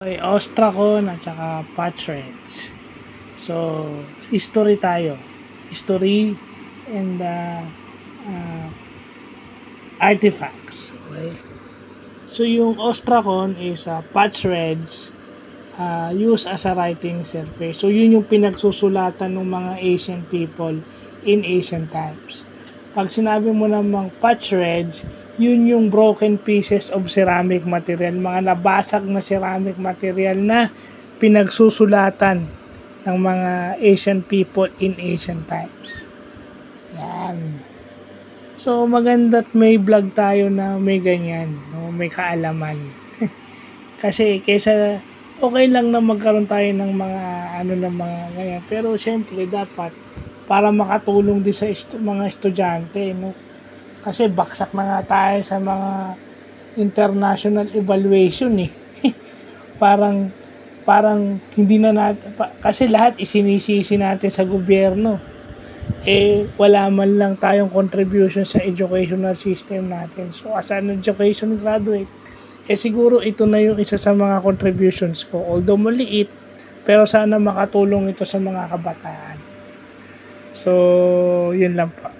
Ay Ostracon at saka Patch. So, history tayo. History and artifacts. Okay? So, yung Ostracon is Patch used as a writing surface. So, yun yung pinagsusulatan ng mga ancient people in ancient times. Pag sinabi mo namang Patch yun yung broken pieces of ceramic material, mga nabasag na ceramic material na pinagsusulatan ng mga Asian people in ancient times. Yan. So, maganda't may vlog tayo na may ganyan, no? May kaalaman. Kasi, kaysa okay lang na magkaroon tayo ng mga ng mga ganyan. Pero, syempre, dapat para makatulong din sa mga estudyante, no? Kasi baksak na nga tayo sa mga international evaluation eh. parang hindi na natin, kasi lahat isinisisi natin sa gobyerno. Wala man lang tayong contribution sa educational system natin. So as an education graduate, siguro ito na yung isa sa mga contributions ko. Although maliit, pero sana makatulong ito sa mga kabataan. So, yun lang po.